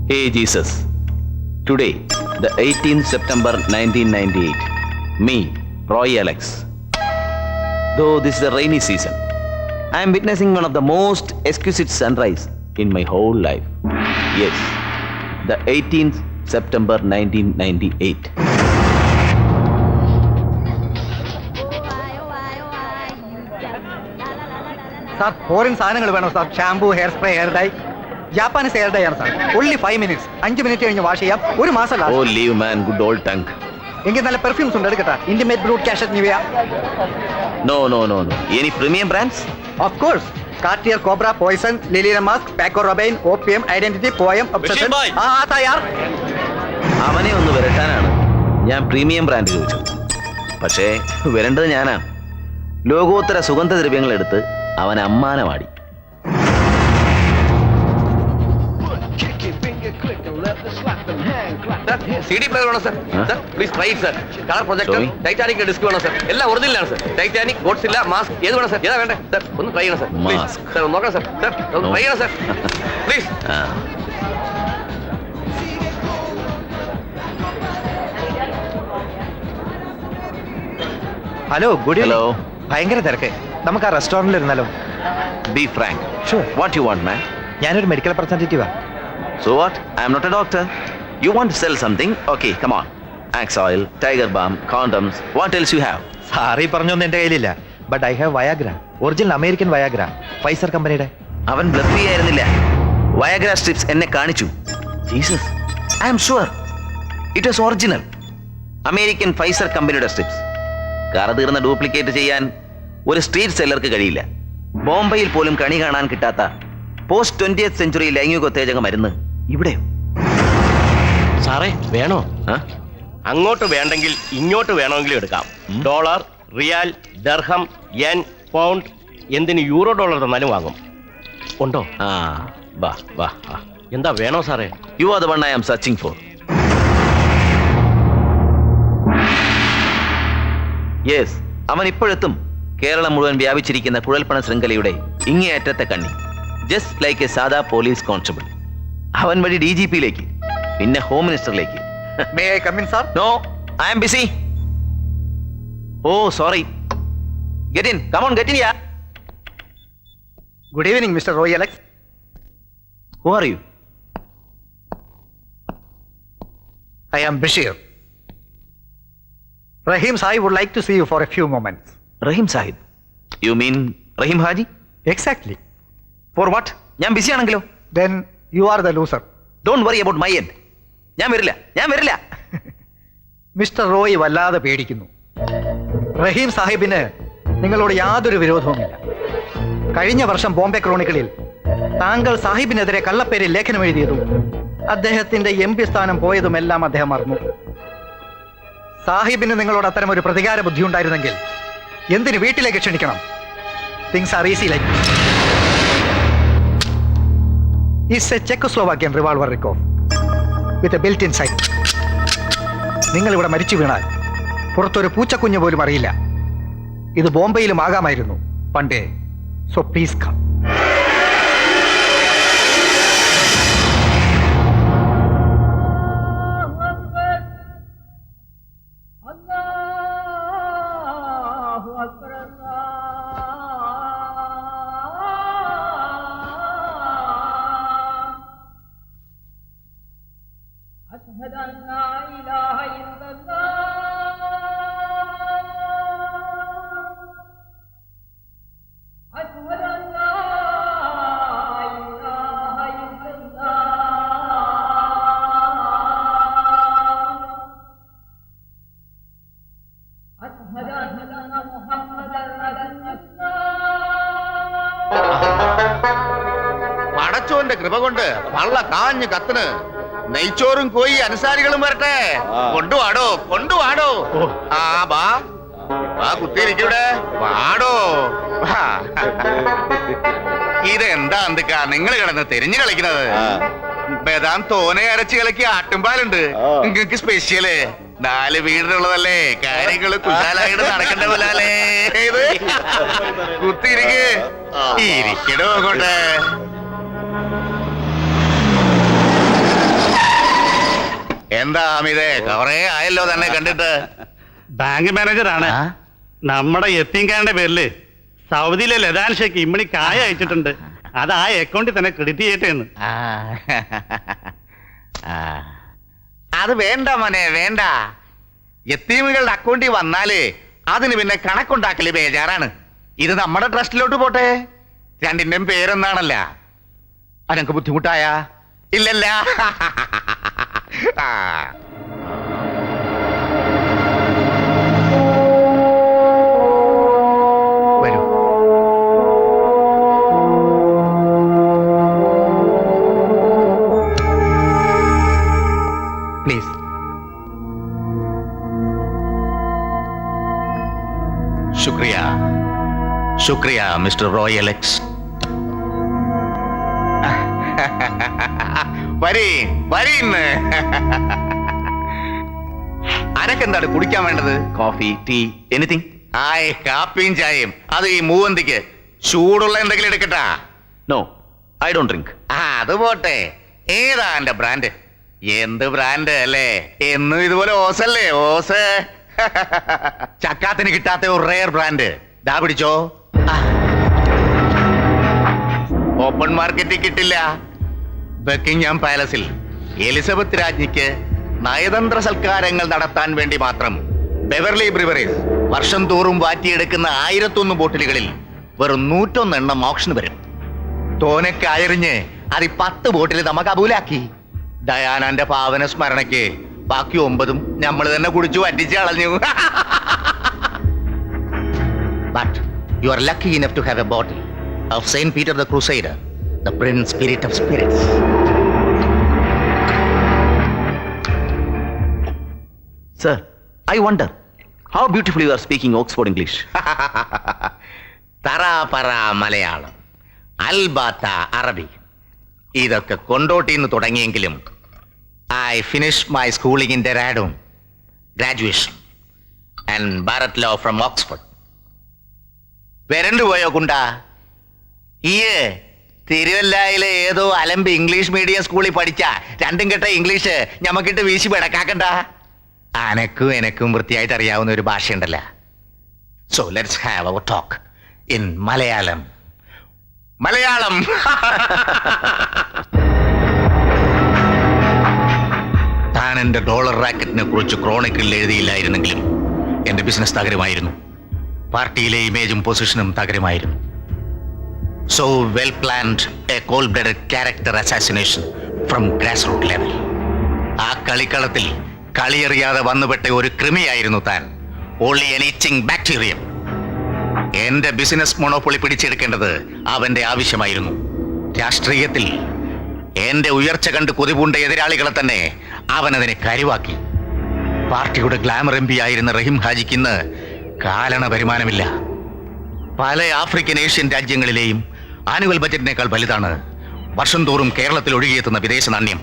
Hey Jesus, today, the 18th September 1998, me, Roy Alex. Though this is a rainy season, I am witnessing one of the most exquisite sunrise in my whole life. Yes, the 18th September 1998. Sir foreign സാധനങ്ങൾ വേണോ sir? Shampoo, hair spray, hair dye. Japanese hair dye ആണ് sir. Only 5 minutes. 5 minute കഴിഞ്ഞ് wash ചെയ്യാം. ഒരു മാസം. Oh, leave man, good old tongue. എങ്കിൽ നല്ല perfumes ഉണ്ട്, എടുക്കട്ടെ? Intimate, Brut, Cachet, Nivea. No. Any premium brands? Of course. Cartier, Cobra, Poison, Liliana Mask, Paco Rabanne, Opium, Identity, Poem, Obsession. തയ്യാർ. അവനെ ഒന്ന് വരട്ടാനാണ് ഞാൻ പ്രീമിയം ബ്രാൻഡ് ചോദിച്ചത്. പക്ഷേ വരേണ്ടത് ഞാനാണ്. ലോകോത്തര സുഗന്ധദ്രവ്യങ്ങൾ എടുത്ത് അവൻ അമ്മാനമാടി. CD പ്ലെയർ വേണം sir. Sir please try it sir. Colour projector, Titanic disc വേണം സർ. എല്ലാം ഒറിജിനലാണ് സർ. ടൈറ്റാനിക്, ഗോഡ്സില്ല, മാസ്ക് ഏത് വേണം സർ? ഏതാ വേണ്ടേ സർ? ഒന്ന് ട്രൈ ചെയ്യണം സർ. മാസ്ക് സർ ഒന്ന് നോക്കണം സർ. സർ ഒന്ന് ട്രൈ ചെയ്യണം sir please. Hello, good hello. ഭയങ്കര തിരക്ക്. നമുക്ക് ആ റെസ്റ്റോറന്റിൽ ഇരുന്നാലോ? Be frank. Sure. What you want, man? ഞാനൊരു medical റെപ്രസെന്റേറ്റീവാ. So what? I am not a doctor. You want to sell something? Okay, come on. Axe oil, tiger balm, condoms. What else you have? സാറി പറഞ്ഞൊന്നും എന്റെ കയ്യിലില്ല. But I have Viagra, original American Viagra, Pfizer കമ്പനിയുടെ. അവൻ bluff ചെയ്യായിരുന്നില്ല. Viagra strips എന്നെ കാണിച്ചു. Jesus, I am sure it was original American Pfizer കമ്പനിയുടെ സ്ട്രിപ്സ്. കറ തീർന്ന ഡ്യൂപ്ലിക്കേറ്റ് ചെയ്യാൻ ഒരു സ്ട്രീറ്റ് സെല്ലർക്ക് കഴിയില്ല. ബോംബെയിൽ പോലും കണി കാണാൻ കിട്ടാത്ത പോസ്റ്റ് 20th സെഞ്ചുറി ലൈംഗികോത്തേജക മരുന്ന് ഇവിടെ. സാറേ വേണോ? അങ്ങോട്ട് വേണ്ടെങ്കിൽ ഇങ്ങോട്ട് വേണമെങ്കിലും എടുക്കാം. Dollar, riyal, dirham, yen, pound, എന്തിന് യൂറോ ഡോളർ തന്നാലും വാങ്ങും. ഉണ്ടോ? വാ. എന്താ വേണോ സാറേ? You are the one I am searching for. Yes, അവൻ ഇപ്പോഴെത്തും. കേരളം മുഴുവൻ വ്യാപിച്ചിരിക്കുന്ന കുഴൽപ്പണ ശൃംഖലയുടെ ഇങ്ങേയറ്റത്തെ കണ്ണി. ജസ്റ്റ് ലൈക്ക് എ സാധാ പോലീസ് കോൺസ്റ്റബിൾ. അവൻ വഴി DGP-യിലേക്ക്, പിന്നെ ഹോം മിനിസ്റ്ററിലേക്ക്. May I come in sir? No, I am busy. Oh sorry. Get in, come on, get in. Good evening mister Roy Alex. Who are you? I am Bashir. Rahim Sahib would like to see you for a few moments. Rahim Sahib? You mean Rahim Haji? Exactly. For what? ഞാൻ busy ആണെങ്കിലോ? Then you are the loser. Don't worry about my end. ഞാൻ വരില്ല. Mister Roy വല്ലാതെ പേടിക്കുന്നു. റഹീം സാഹിബിന് നിങ്ങളോട് യാതൊരു വിരോധവുമില്ല. കഴിഞ്ഞ വർഷം ബോംബെ ക്രോണിക്കിളിൽ താങ്കൾ സാഹിബിനെതിരെ കള്ളപ്പേരിൽ ലേഖനം എഴുതിയതും അദ്ദേഹത്തിന്റെ MP സ്ഥാനം പോയതുമെല്ലാം അദ്ദേഹം മറന്നു. സാഹിബിന് നിങ്ങളോട് അത്തരം ഒരു പ്രതികാര ബുദ്ധി ഉണ്ടായിരുന്നെങ്കിൽ എന്തിന് വീട്ടിലേക്ക് ക്ഷണിക്കണം? Things are easy like. It's a Czechoslovakian revolver Rykov with a built-in sight. നിങ്ങൾ ഇവിടെ മരിച്ചു വീണാൽ പുറത്തൊരു പൂച്ചക്കുഞ്ഞു പോലും അറിയില്ല. ഇത് ബോംബെയിലും ആകാമായിരുന്നു പണ്ടേ. So please come. പടച്ചോന്റെ കൃപ കൊണ്ട് വള്ള കാഞ്ഞ് കത്തിന് നെയ്ച്ചോറും കോയി അനുസാരികളും വരട്ടെ. കൊണ്ടുവാടോ. ബാ കുത്തിയിരിക്കൂടെ, വാടോ. ഇതെന്താ എന്തൊക്കാ നിങ്ങൾ കിടന്ന് തെരിഞ്ഞു കളിക്കുന്നത്? ബദാം തോനെ അരച്ച് കളിക്ക് ആട്ടുംപാലുണ്ട് നിങ്ങൾക്ക് സ്പെഷ്യല്. 4 വീടിനുള്ളതല്ലേ, കാര്യങ്ങള് കുശാലായിട്ട് നടക്കണ്ട പോലാലേ. ഇത് കുത്തിയിരിക്കടോ കൊണ്ട്. എന്താ അമിതേ, കൊറേ ആയല്ലോ തന്നെ കണ്ടിട്ട്. ബാങ്ക് മാനേജറാണ്. ആ? നമ്മുടെ എത്തിങ്കാരന്റെ പേരില് സൗദിയിലെ ലതാൻ ഷേക്ക് ഇമ്മണി കായ അയച്ചിട്ടുണ്ട്. അത് ആ അക്കൗണ്ടിൽ തന്നെ ക്രെഡിറ്റ് ചെയ്യട്ടെ എന്ന്. ആ. ആ. അത് വേണ്ട മോനെ, വേണ്ട. യത്തീമുകളുടെ അക്കൗണ്ടിൽ വന്നാല് അതിന് പിന്നെ കണക്കുണ്ടാക്കല് ബേജാറാണ്. ഇത് നമ്മുടെ ട്രസ്റ്റിലോട്ട് പോട്ടെ. രണ്ടിന്റെയും പേരെന്താണല്ല. അനക്ക് ബുദ്ധിമുട്ടായ ഇല്ലല്ല. ആ. വരൂ. പ്ലീസ്. ശുക്രിയ, ശുക്രിയ മിസ്റ്റർ റോയ് അലക്സ്. വരീൻ വരീന്ന്. അനക്കെന്താണ് കുടിക്കാൻ വേണ്ടത്? Coffee, tea, anything? ആയ്, കാപ്പിയും ചായയും. അത് ഈ മൂവന്തിക്ക് ചൂടുള്ള എന്തെങ്കിലും എടുക്കട്ടാ? No, I don't drink. ആ, അത് പോട്ടെ. ഏതാ എന്റെ ബ്രാൻഡ്? എന്ത് ബ്രാൻഡ് അല്ലേ? എന്നും ഇതുപോലെ ഓസല്ലേ? ഓസ്. ചക്കാത്തിന് കിട്ടാത്ത ഒരു റെയർ ബ്രാൻഡ്. ദാ പിടിച്ചോ. ഓപ്പൺ മാർക്കറ്റിൽ കിട്ടില്ല. ബക്കിംഗ്ഹാം പാലസിൽ എലിസബത്ത് രാജ്ഞിക്ക് നയതന്ത്ര സൽക്കാരങ്ങൾ നടത്താൻ വേണ്ടി മാത്രം ബെവർലി ബ്രിവറീസ് വർഷം തോറും വാറ്റിയെടുക്കുന്ന 1001 ബോട്ടിലുകളിൽ വെറും 101 എണ്ണം ഓപ്ഷന് വരും. തോനൊക്കെ അയറിഞ്ഞ് അത് 10 ബോട്ടിൽ നമ്മ കബൂലാക്കി. ഡയാനാന്റെ പാവന സ്മരണയ്ക്ക് ബാക്കി 9ഉം നമ്മൾ തന്നെ കുടിച്ചു വറ്റിച്ച് കളഞ്ഞു. But you are lucky enough to have a bottle of Saint Peter the Crusader, the Prince Spirit of Spirits. Sir, I wonder how beautifully you are speaking Oxford English. തറാപറ Malayalam, അൽബാത്ത അറബി, ഇതൊക്കെ കൊണ്ടോട്ടിന്ന് തുടങ്ങിയെങ്കിലും I finished my schooling in Dehradun, graduation, and Bharat Law from Oxford. വരണ്ടു പോയോ കുണ്ടാ? ഈ തിരുവല്ലായിലെ ഏതോ അലമ്പ് English medium സ്കൂളിൽ പഠിച്ച രണ്ടും കെട്ട ഇംഗ്ലീഷ് ഞമ്മക്കിട്ട് വീശി പിടക്കാക്കണ്ട. അനക്കും എനക്കും വൃത്തിയായിട്ട് അറിയാവുന്ന ഒരു ഭാഷയുണ്ടല്ല. So let's have our talk in Malayalam. Malayalam. താൻ എന്റെ ഡോളർ റാക്കറ്റിനെ കുറിച്ച് ക്രോണിക്കിളിൽ എഴുതിയില്ലായിരുന്നെങ്കിലും എന്റെ ബിസിനസ് തകരുമായിരുന്നു. പാർട്ടിയിലെ ഇമേജും പൊസിഷനും തകരുമായിരുന്നു. So well planned a cold blooded character assassination from grass root level. ആ കളിക്കളത്തിൽ കളിയറിയാതെ വന്നുപെട്ട ഒരു കൃമിയായിരുന്നു താൻ. Only an itching bacterium. എന്റെ ബിസിനസ് മൊണോപ്പൊളി പിടിച്ചെടുക്കേണ്ടത് അവന്റെ ആവശ്യമായിരുന്നു. രാഷ്ട്രീയത്തിൽ എന്റെ ഉയർച്ച കണ്ട് കൊതിപൂണ്ട എതിരാളികളെ തന്നെ അവൻ അതിനെ കരുവാക്കി. പാർട്ടിയുടെ ഗ്ലാമർ എം പി ആയിരുന്ന റഹീം ഹാജിക്ക് ഇന്ന് കാലണ വരുമാനമില്ല. പല ആഫ്രിക്കൻ ഏഷ്യൻ രാജ്യങ്ങളിലെയും ആനുവൽ ബജറ്റിനേക്കാൾ വലുതാണ് വർഷം തോറും കേരളത്തിൽ ഒഴുകിയെത്തുന്ന വിദേശ നാണ്യം.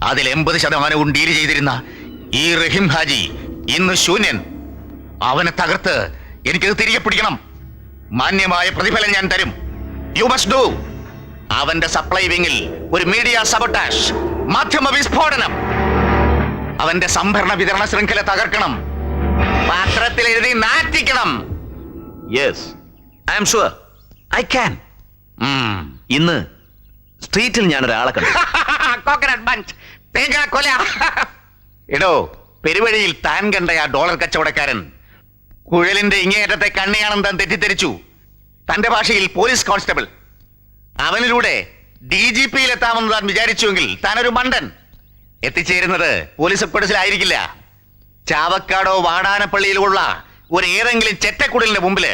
അതിൽ 80% ഡീൽ ചെയ്തിരുന്ന ഈ റഹീം ഹാജി ഇന്ന് ശൂന്യൻ. അവനെ തകർത്ത് എനിക്കത് തിരികെ പിടിക്കണം. മാന്യമായ പ്രതിഫലം ഞാൻ തരും. You must do. അവന്റെ സപ്ലൈ വിങ്ങിൽ ഒരു മീഡിയ സബോട്ടാഷ്, മാധ്യമ വിസ്ഫോടനം. അവന്റെ സംഭരണ വിതരണ ശൃംഖല തകർക്കണം. പത്രത്തിൽ എഴുതി നാറ്റിക്കണം. Yes, I am sure. I can. ഇന്ന് സ്ട്രീറ്റിൽ ഞാൻ ഒരാളെ കണ്ടു. കോക്കനട്ട് ബഞ്ച്, തേങ്ങാക്കൊല. എടോ, പെരുവഴിയിൽ താൻ കണ്ട ആ ഡോളർ കച്ചവടക്കാരൻ കുഴലിന്റെ ഇങ്ങേയറ്റത്തെ കണ്ണിയാണെന്ന് താൻ തെറ്റിദ്ധരിച്ചു. തന്റെ ഭാഷയിൽ പോലീസ് കോൺസ്റ്റബിൾ. അവനിലൂടെ DGP എത്താമെന്ന് താൻ വിചാരിച്ചുവെങ്കിൽ താനൊരു മണ്ടൻ. എത്തിച്ചേരുന്നത് പോലീസ് ഹെഡ്ക്വാർട്ടേഴ്സിലായിരിക്കില്ല. ചാവക്കാടോ വാടാനപ്പള്ളിയിലോ ഉള്ള ഒരു ഏതെങ്കിലും ചെറ്റക്കുടലിന്റെ മുമ്പില്.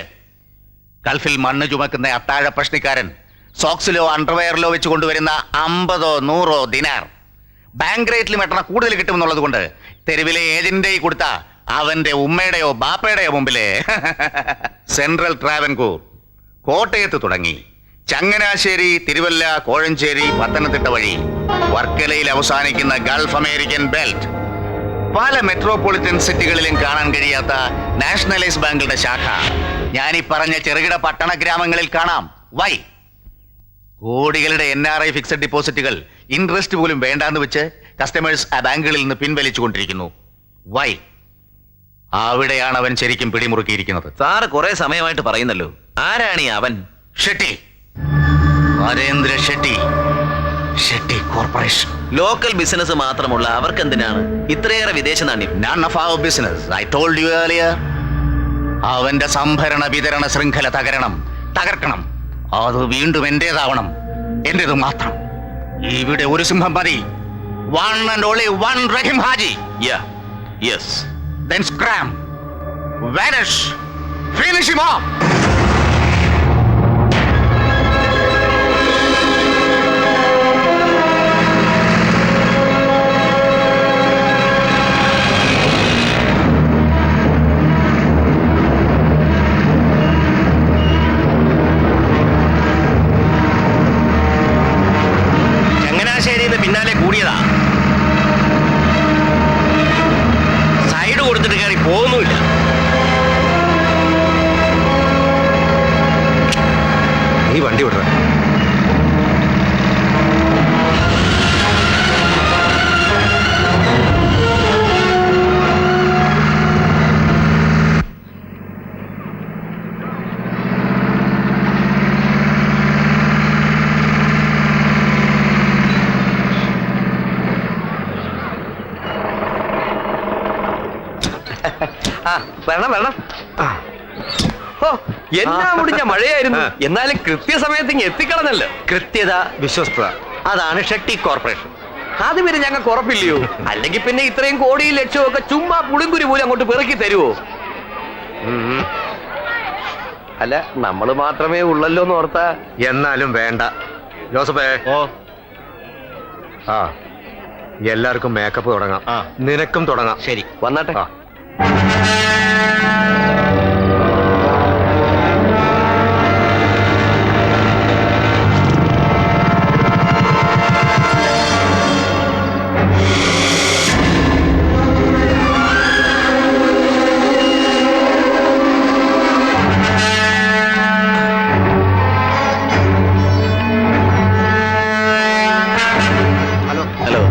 ഗൾഫിൽ മണ്ണ് ചുമക്കുന്ന അത്താഴ പ്രശ്നക്കാരൻ സോക്സിലോ അണ്ടർവെയറിലോ വെച്ച് കൊണ്ടുവരുന്ന 50 or 100 ദിനാർ ബാങ്ക് റേറ്റിൽ മെട്ടണ കൂടുതൽ കിട്ടുമെന്നുള്ളത് കൊണ്ട് തെരുവിലെ ഏജന്റിന്റെ കൊടുത്ത അവന്റെ ഉമ്മയുടെയോ ബാപ്പയുടെയോ മുമ്പില്. സെൻട്രൽ ട്രാവൻകൂർ, കോട്ടയത്ത് തുടങ്ങി ചങ്ങനാശ്ശേരി, തിരുവല്ല, കോഴഞ്ചേരി, പത്തനംതിട്ട വഴി വർക്കലയിൽ അവസാനിക്കുന്ന ഗൾഫ് അമേരിക്കൻ ബെൽറ്റ്. പല മെട്രോപൊളിറ്റൻ സിറ്റികളിലും കാണാൻ കഴിയാത്ത നാഷണലൈസ് ബാങ്കുകളുടെ ശാഖ ഞാനീ പറഞ്ഞ ചെറുകിട പട്ടണ ഗ്രാമങ്ങളിൽ കാണാം. വൈ? കോടികളുടെ NRI ഫിക്സഡ് ഡിപ്പോസിറ്റുകൾ ഇൻട്രസ്റ്റ് പോലും വേണ്ടാന്ന് വെച്ച് കസ്റ്റമേഴ്സ് ആ ബാങ്കുകളിൽ നിന്ന് പിൻവലിച്ചുകൊണ്ടിരിക്കുന്നു. വൈ? അവിടെയാണ് അവൻ ശരിക്കും പിടിമുറുക്കിയിരിക്കുന്നത്. സാറ് കുറെ സമയമായിട്ട് പറയുന്നല്ലോ, ആരാണ് ഈ അവൻ? Shetty, Narendra Shetty, Shetty corporation. Local business മാത്രമുള്ള അവർക്ക് എന്തിനാണ് ഇത്രയേറെ വിദേശ നാണ്യം? None of our business. I told you earlier. അവന്റെ സംഭരണ വിതരണ ശൃംഖല തകർക്കണം. അത് വീണ്ടും എന്റേതാവണം, എന്റേത് മാത്രം. ഇവിടെ ഒരു സിംഹം മതി. One and only one Rahim Haji. Yeah, yes. Then scram, vanish, finish him off. ചങ്ങനാശ്ശേരിന്ന് പിന്നാലെ കൂടിയതാ. സൈഡ് കൊടുത്തിട്ട് കയറി പോകുന്നുമില്ല. നീ വണ്ടി വിടറ. വരണം. ഓ, എന്നാ മുടിഞ്ഞ മഴയായിരുന്നു. എന്നാലും കൃത്യസമയത്ത് ഇങ്ങ് എത്തിക്കളഞ്ഞല്ലോ. കൃത്യത, വിശ്വസ്തത, അതാണ് ഷെട്ടി കോർപ്പറേഷൻ. അത് പിന്നെ ഞങ്ങൾക്ക് ഉറപ്പില്ലയോ? അല്ലെങ്കിൽ പിന്നെ ഇത്രയും കോടിയും ലക്ഷവും ഒക്കെ ചുമ്മാ പുളിങ്കുരി പോലും അങ്ങോട്ട് പെറുക്കി തരുവോ? അല്ല, നമ്മള് മാത്രമേ ഉള്ളല്ലോ എന്ന് ഓർത്താ. എന്നാലും വേണ്ട ജോസഫേ. ഓ, ആ, എല്ലാവർക്കും മേക്കപ്പ് തുടങ്ങാം. നിനക്കും തുടങ്ങാം. ശരി, വന്നാട്ടെ. ആ. ഹലോ.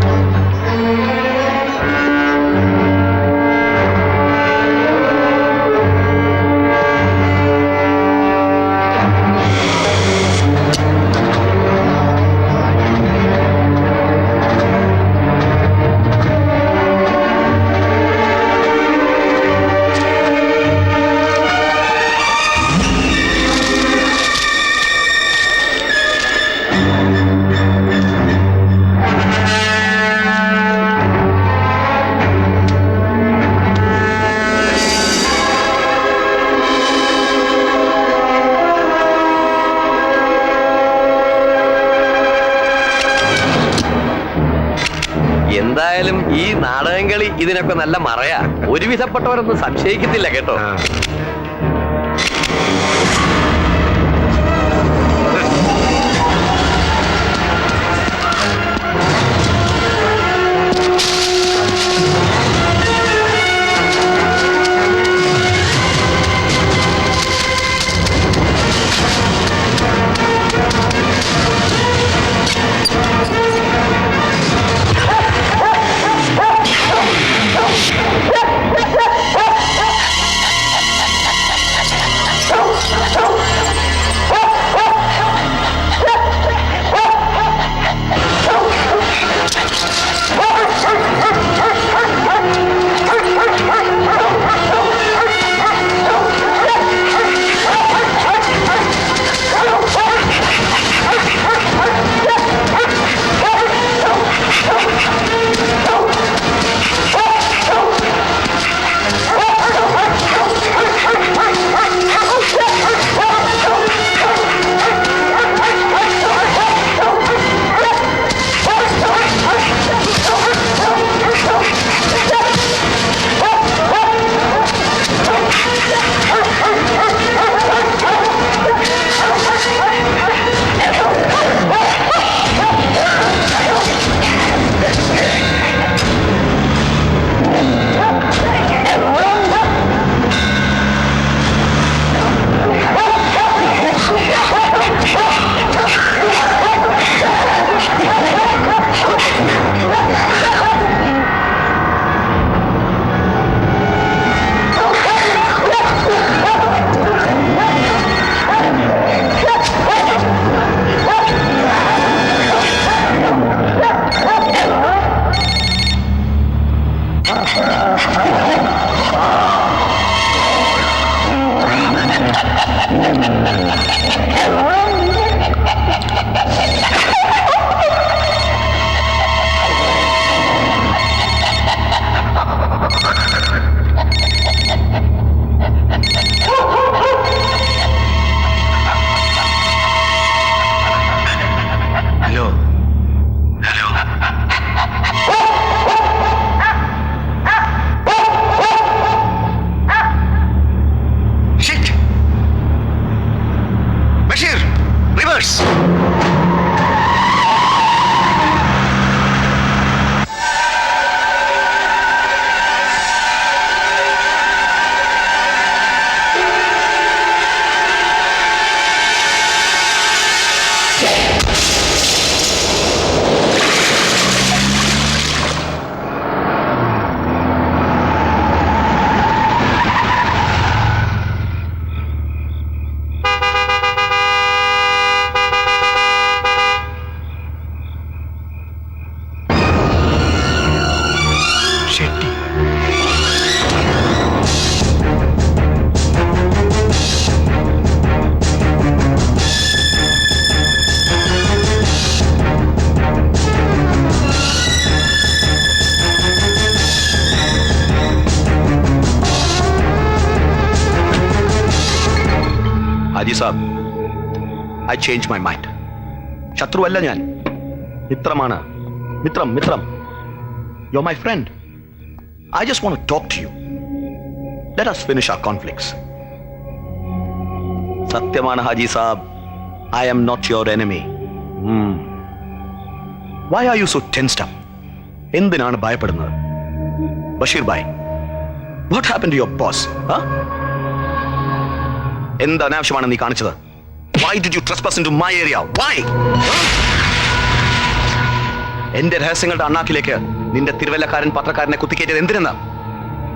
എന്തായാലും ഈ നാടകം കളി ഇതിനൊക്കെ നല്ല മറയാ. ഒരുവിധപ്പെട്ടവരൊന്നും സംശയിക്കത്തില്ല കേട്ടോ. ആ. Hello hello shit Basheer reverse Shetty Haji Saab, I change my mind. ശത്രുവല്ല ഞാൻ, മിത്രമാണ്. മിത്രം. You're my friend. I just want to talk to you. Let us finish our conflicts. സത്യമാണ് ഹാജി സാബ്, I am not your enemy. Why are you so tensed up? എന്തിനാണ് ഭയപ്പെടുന്നത്? Basheer bhai, what happened to your boss? Huh? എന്ത് അനാവശ്യമാണ് നീ കാണിച്ചത്? Why did you trespass into my area? Why? എന്റെ രഹസ്യങ്ങളുടെ അണ്ണാക്കിലേക്ക് നിന്റെ തിരുവല്ലക്കാരൻ പത്രക്കാരനെ കുത്തിക്കേറ്റത് എന്തിനെന്ന്?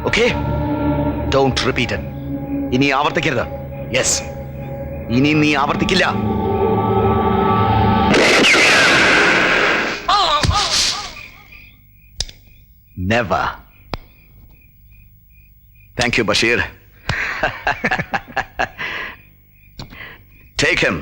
Okay, don't repeat it. ഇനി ആവർത്തിക്കരുത്. യെസ്, ഇനി നീ ആവർത്തിക്കില്ല. Never. Thank you Basheer. Take him.